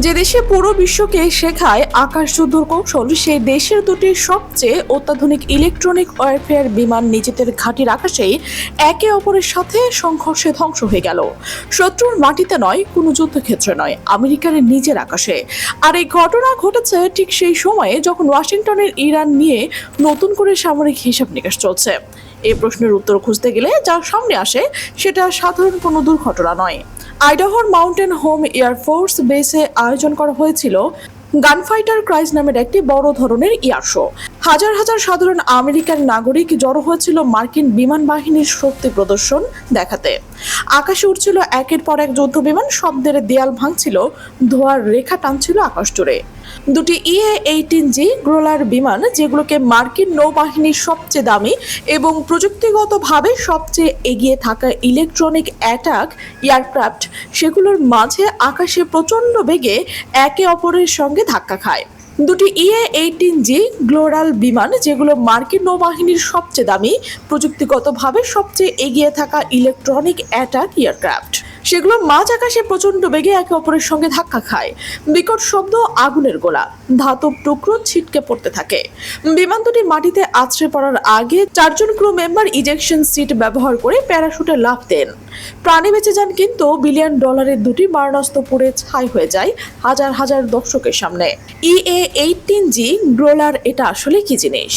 যে দেশে পুরো বিশ্বকে শেখায় আকাশযুদ্ধর কৌশল, সেই দেশের দুটি সবচেয়ে অত্যাধুনিক ইলেকট্রনিক ওয়ারফেয়ার বিমান নিজেদের ঘাঁটির আকাশেই একে অপরের সাথে সংঘর্ষে ধ্বংস হয়ে গেল। শত্রুর মাটিতে নয়, কোনো যুদ্ধক্ষেত্রে নয়, আমেরিকার নিজের আকাশে। আর এই ঘটনা ঘটেছে ঠিক সেই সময়ে যখন ওয়াশিংটনের ইরান নিয়ে নতুন করে সামরিক হিসাব নিকাশ চলছে। এই প্রশ্নের উত্তর খুঁজতে গেলে যা সামনে আসে সেটা সাধারণ কোনো দুর্ঘটনা নয়। আইডাহোর মাউন্টেন হোম এয়ারফোর্স বেসে আয়োজন করা হয়েছিল গানফাইটার ক্রাইস নামের একটি বড় ধরনের এয়ার শো। হাজার হাজার সাধারণ আমেরিকান নাগরিক জড়ো হয়েছিল মার্কিন বিমান বাহিনীর শক্তি প্রদর্শন দেখাতে। আকাশে উঠছিল একের পর এক যুদ্ধ বিমান, শব্দের দেয়াল ভাঙছিল, ধোঁয়ার রেখা টানছিল আকাশ জুড়ে। দুটি EA-18G গ্রোলার বিমান, যেগুলোকে মার্কিন নৌবাহিনীর সবচেয়ে দামি এবং প্রযুক্তিগতভাবে সবচেয়ে এগিয়ে থাকা ইলেকট্রনিক অ্যাটাক এয়ারক্রাফট, সেগুলোর মাঝে আকাশে প্রচণ্ড বেগে একে অপরের সঙ্গে ধাক্কা খায়। দুটি EA-18G গ্লোরাল বিমান, যেগুলো মার্কিন নৌবাহিনীর সবচেয়ে দামি, প্রযুক্তিগতভাবে সবচেয়ে এগিয়ে থাকা ইলেকট্রনিক অ্যাটাক এয়ারক্রাফট, সেগুলো মাঝ আকাশে প্রচণ্ড বেগে একে অপরের সঙ্গে ধাক্কা খায়। বিকট শব্দ, আগুনের গোলা, ধাতব টুকরো ছিটকে পড়তে থাকে। বিমান দুটি মাটিতে আছড়ে পড়ার আগে 4 ক্রু মেম্বার ইজেকশন সিট ব্যবহার করে প্যারাশুটে লাফ দেন। প্রাণে বেঁচে যান, কিন্তু $বিলিয়ন দুটি মারণাস্ত্র পড়ে ছাই হয়ে যায় হাজার হাজার দর্শকের সামনে। EA-18G গ্রোলার এটা আসলে কি জিনিস?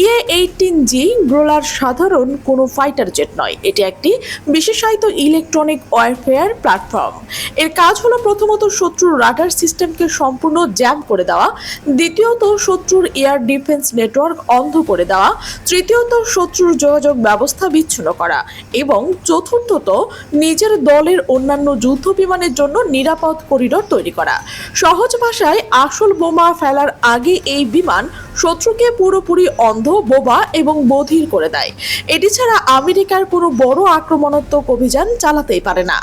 EA-18G গ্রোলার সাধারণ কোনো ফাইটার জেট নয়, এটি একটি বিশেষায়িত ইলেকট্রনিক ওয়ারফেয়ার প্ল্যাটফর্ম। এর কাজ হলো প্রথমত শত্রুর রাডার সিস্টেমকে সম্পূর্ণ জ্যাম করে দেওয়া, দ্বিতীয়ত শত্রুর এয়ার ডিফেন্স নেটওয়ার্ক অন্ধ করে দেওয়া, তৃতীয়ত শত্রুর যোগাযোগ ব্যবস্থা বিচ্ছিন্ন করা এবং চতুর্থত নিজের দলের অন্যান্য যুদ্ধ বিমানের জন্য নিরাপদ করিডোর তৈরি করা। সহজ ভাষায়, আসল বোমা ফেলার আগে এই বিমান শত্রুকে পুরোপুরি অন্ধ, বোবা এবং বধির করে দেয়। এটি ছাড়া আমেরিকার কোনো বড় আক্রমণাত্মক অভিযান চালাতেই পারে না।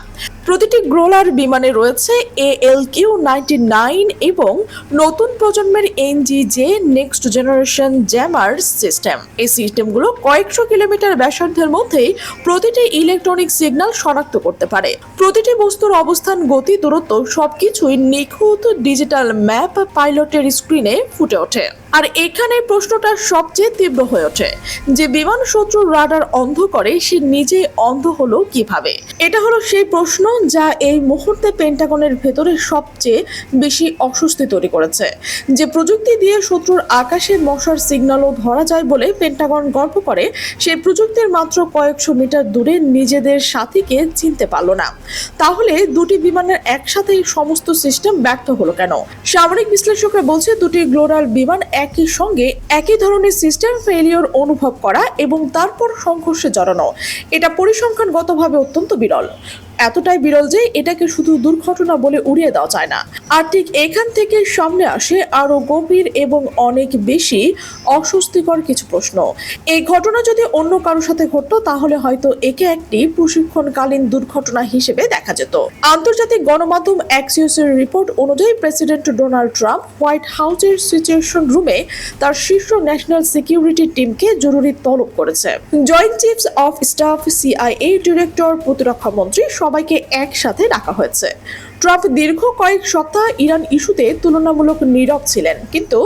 প্রতিটি গ্রোলার বিমানে রয়েছে ALQ-99 এবং নতুন প্রজন্মের NGJ next generation jammer system. এই সিস্টেমগুলো কয়েকশো কিলোমিটার ব্যাসার্ধের মধ্যেই প্রতিটি ইলেকট্রনিক সিগন্যাল শনাক্ত করতে পারে। প্রতিটি বস্তুর অবস্থান, গতি, দূরত্ব সবকিছুই নিখুঁত ডিজিটাল ম্যাপ পাইলটের স্ক্রিনে ফুটে ওঠে। আর এখানে প্রশ্নটা সবচেয়ে তীব্র হয়ে ওঠে, যে বিমান শত্রুর রাডার অন্ধ করে, সে নিজে অন্ধ হলো কিভাবে? এটা হলো সেই প্রশ্ন যা এই মুহূর্তে পেন্টাগনের ভেতরে সবচেয়ে বেশি অস্বস্তি তৈরি করেছে। যে প্রযুক্তি দিয়ে শত্রুর আকাশের মশার সিগন্যালও ধরা যায় বলে পেন্টাগন গর্ব করে, সেই প্রযুক্তির মাত্র কয়েকশো মিটার দূরে নিজেদের সাথীকে চিনতে পারল না। তাহলে দুটি বিমানের একসাথেই সমস্ত সিস্টেম ব্যর্থ হলো কেন? সামরিক বিশ্লেষকরা বলছে, দুটি গ্লোরাল বিমান একই সঙ্গে একই ধরনের সিস্টেম ফেলিওর অনুভব করা এবং তারপর সংঘর্ষে জড়ানো, এটা পরিসংখ্যানগতভাবে অত্যন্ত বিরল। এতটাই বিরল যে এটাকে শুধু দুর্ঘটনা বলে উড়িয়ে দেওয়া যায় না। আর ঠিক এখান থেকে সামনে আসে আরো গভীর এবং অনেক বেশি অস্বস্তিকর কিছু প্রশ্ন। এই ঘটনা যদি অন্য কারোর সাথে ঘটতো, তাহলে হয়তো একে একটি প্রশিক্ষণকালীন দুর্ঘটনা হিসেবে দেখা যেত। আন্তর্জাতিক গণমাধ্যম অ্যাক্সিওসের রিপোর্ট অনুযায়ী, প্রেসিডেন্ট ডোনাল্ড ট্রাম্প হোয়াইট হাউসের সিচুয়েশন রুমে তার শীর্ষ ন্যাশনাল সিকিউরিটি টিমকে জরুরি তলব করেছে। Joint chiefs of staff, CIA director, প্রতিরক্ষা মন্ত্রী সবাইকে একসাথে ডাকা হয়েছে। ট্রাম্প দীর্ঘ কয়েক সপ্তাহ ইরান ইস্যুতে তুলনামূলক নীরব ছিলেন, কিন্তু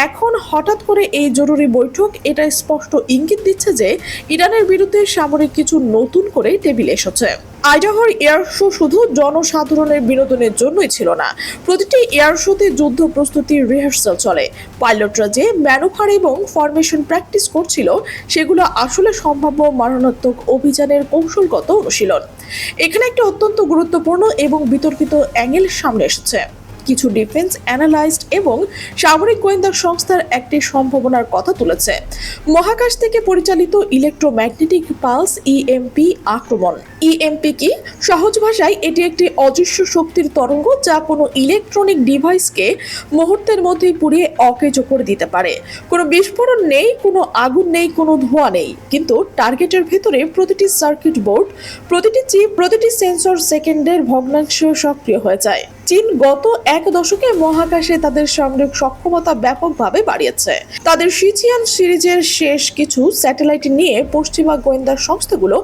এখন হঠাৎ করে এই জরুরি বৈঠক এটা স্পষ্ট ইঙ্গিত দিচ্ছে যে ইরানের বিরুদ্ধে সামরিক কিছু নতুন করে টেবিলে এসেছে। আইডাহোর এয়ার শো শুধু জনসাধারণের বিনোদনের জন্যই ছিল না। প্রতিটি এয়ার শোতে যুদ্ধ প্রস্তুতির রিহার্সাল চলে। পাইলটরা যে ম্যানুভার এবং ফরমেশন প্র্যাকটিস করছিল, সেগুলো আসলে সম্ভাব্য মারণাত্মক অভিযানের কৌশলগত অনুশীলন। এখানে একটা অত্যন্ত গুরুত্বপূর্ণ এবং বিতর্কিত অ্যাঙ্গেল সামনে এসেছে। কিছু ডিফেন্স অ্যানালাইস্ট এবং সামরিক গোয়েন্দা সংস্থার একটি সম্ভাবনার কথা তুলেছে: মহাকাশ থেকে পরিচালিত ইলেকট্রোম্যাগনেটিক পালস EMP আক্রমণ। EMP কি? সহজ ভাষায়, এটি একটি অদৃশ্য শক্তির তরঙ্গ যা কোনো ইলেকট্রনিক ডিভাইসকে মুহূর্তের মধ্যেই পুড়িয়ে অকেজো করে দিতে পারে। কোনো বিস্ফোরণ নেই, কোনো আগুন নেই, কোনো ধোঁয়া নেই, কিন্তু টার্গেটের ভেতরে প্রতিটি সার্কিট বোর্ড, প্রতিটি চিপ, প্রতিটি সেন্সর সেকেন্ডের ভগ্নাংশ সক্রিয় হয়ে যায়। চীন গত এক দশকে মহাকাশে তাদের সামরিক সক্ষমতা ব্যাপকভাবে বাড়িয়েছে। তাদের শিচিয়ান সিরিজের শেষ কিছু স্যাটেলাইট নিয়ে পশ্চিমা গোয়েন্দা সংস্থাগুলো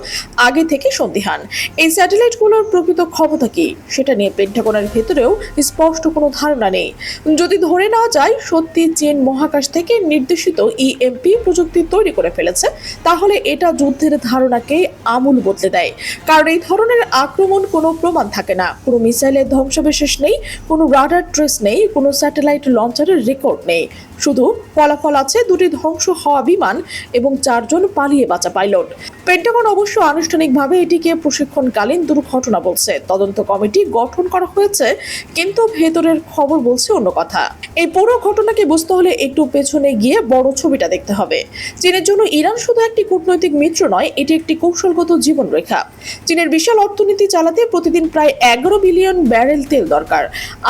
আগে থেকে সন্দিহান। এই স্যাটেলাইটগুলোর প্রকৃত ক্ষমতা কি সেটা নিয়ে পেন্টাগনের ভেতরেও স্পষ্ট কোনো ধারণা নেই। যদি ধরে নেওয়া যায় সত্যি চীন মহাকাশ থেকে নির্দেশিত ইএমপি প্রযুক্তি তৈরি করে ফেলেছে, তাহলে এটা যুদ্ধের ধারণাকে আমূল বদলে দেয়। কারণ এই ধরনের আক্রমণ কোনো প্রমাণ থাকে না, কোনো মিসাইলের ধ্বংসাবশেষ নেই, কোনো রাডার ট্রেস নেই, কোনো স্যাটেলাইট লঞ্চারের রেকর্ড নেই। শুধু ফলাফল আছে দুটি ধ্বংস হওয়া বিমান এবং 4 জন পালিয়ে বাঁচা পাইলট। পেন্টাগন অবশ্য আনুষ্ঠানিকভাবে এটিকে প্রশিক্ষণকালীন দুর্ঘটনা বলছে। তদন্ত কমিটি গঠন করা হয়েছে, কিন্তু ভেতরের খবর বলছে অন্য কথা। এই পুরো ঘটনাকে বুঝতে হলে একটু পেছনে গিয়ে বড় ছবিটা দেখতে হবে। চীনের জন্য ইরান শুধু একটি কূটনৈতিক মিত্র নয়, এটি একটি কৌশলগত জীবনরেখা। চীনের বিশাল অর্থনীতি চালাতে প্রতিদিন প্রায় 11 বিলিয়ন ব্যারেল তেল দরকার,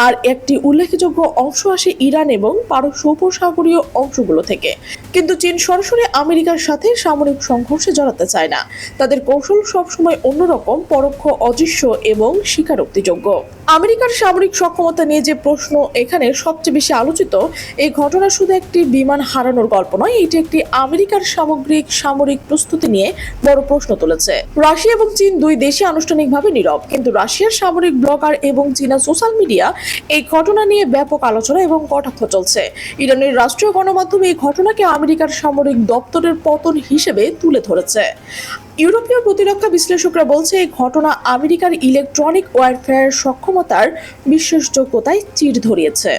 আর একটি উল্লেখযোগ্য অংশ আসে ইরান এবং পারস্য উপসাগরীয় অংশগুলো থেকে। কিন্তু চীন সরাসরি আমেরিকার সাথে সামরিক সংঘর্ষে জড়াতে চায় না। তাদের কৌশল সবসময় অন্যরকম, পরোক্ষ, অদৃশ্য এবং স্বীকারোক্তিযোগ্য। আমেরিকার সামরিক সক্ষমতা নিয়ে যে প্রশ্ন এখানে সবচেয়ে বেশি আলোচিত, এই ঘটনা শুধু একটি বিমান হারানোর গল্প নয়, এটি একটি আমেরিকার সামগ্রিক সামরিক প্রস্তুতি নিয়ে বড় প্রশ্ন তুলেছে। রাশিয়া এবং চীন দুই দেশই আনুষ্ঠানিকভাবে নীরব, কিন্তু রাশিয়ার সামরিক ব্লগার এবং চীনা সোশ্যাল মিডিয়া এই ঘটনা নিয়ে ব্যাপক আলোচনা এবং কটাক্ষ চলছে। ইরানের রাষ্ট্রীয় গণমাধ্যম এই ঘটনাকে আমেরিকার সামরিক দপ্তরের পতন হিসেবে তুলে ধরেছে। ইউরোপীয় প্রতিরক্ষা বিশ্লেষকরা বলছে এই ঘটনা আমেরিকার ইলেকট্রনিক ওয়ারফেয়ার সক্ষমতার বিশ্বাসযোগ্যতায় চিড় ধরিয়েছে।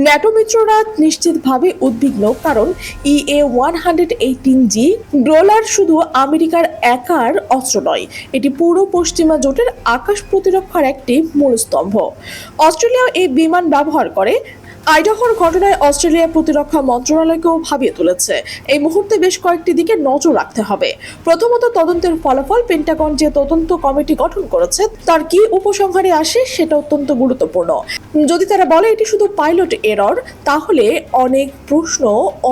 ন্যাটো মিত্ররা নিশ্চিতভাবে উদ্বিগ্ন, কারণ EA-118G গ্রোলার শুধু আমেরিকার একার অস্ত্র নয়, এটি পুরো পশ্চিমা জোটের আকাশ প্রতিরক্ষার একটি মূল স্তম্ভ। অস্ট্রেলিয়াও এই বিমান ব্যবহার করে। আইডাহোর ঘটনায় অস্ট্রেলিয়ার প্রতিরক্ষা মন্ত্রণালয়কেও ভাবিয়ে তুলেছে। এই মুহূর্তে বেশ কয়েকটি দিকে নজর রাখতে হবে। প্রথমত, তদন্তের ফলাফল। পেন্টাগন যে তদন্ত কমিটি গঠন করেছে তার কি উপসংহারে আসে সেটা অত্যন্ত গুরুত্বপূর্ণ। যদি তারা বলে এটি শুধু পাইলট এরর, তাহলে অনেক প্রশ্ন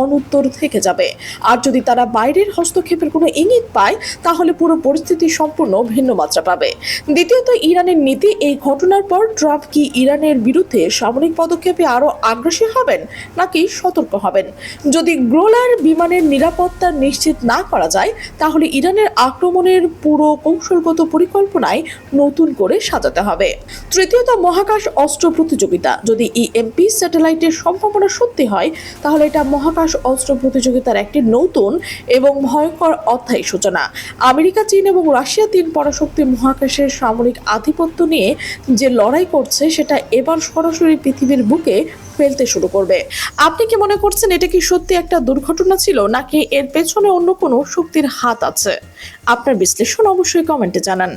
অনুত্তর থেকে যাবে। আর যদি তারা বাইরের হস্তক্ষেপের কোনো ইঙ্গিত পায়, তাহলে পুরো পরিস্থিতি সম্পূর্ণ ভিন্ন মাত্রা পাবে। দ্বিতীয়ত, ইরানের নীতি। এই ঘটনার পর ট্রাম্প কি ইরানের বিরুদ্ধে সামরিক পদক্ষেপে আরো আগ্রাসী হবেন নাকি সতর্ক হবেন? যদি গ্রোলার বিমানের নিরাপত্তা নিশ্চিত না করা যায়, তাহলে ইরানের আক্রমণের পুরো কৌশলগত পরিকল্পনায় নতুন করে সাজাতে হবে। তৃতীয়ত, মহাকাশ অস্ত্র প্রতিযোগিতা। যদি ইএমপি স্যাটেলাইটের সম্ভাবনা সত্যি হয়, তাহলে এটা মহাকাশ অস্ত্র প্রতিযোগিতার একটি নতুন এবং ভয়ঙ্কর অধ্যায় সূচনা। আমেরিকা, চীন এবং রাশিয়া 3 পরাশক্তি মহাকাশের সামরিক আধিপত্য নিয়ে যে লড়াই করছে, সেটা এবার সরাসরি পৃথিবীর বুকে ফেলতে শুরু করবে। আপনি কি মনে করছেন এটা কি সত্যি একটা দুর্ঘটনা ছিল, নাকি এর পেছনে অন্য কোনো শক্তির হাত আছে? আপনার বিশ্লেষণ অবশ্যই কমেন্টে জানান।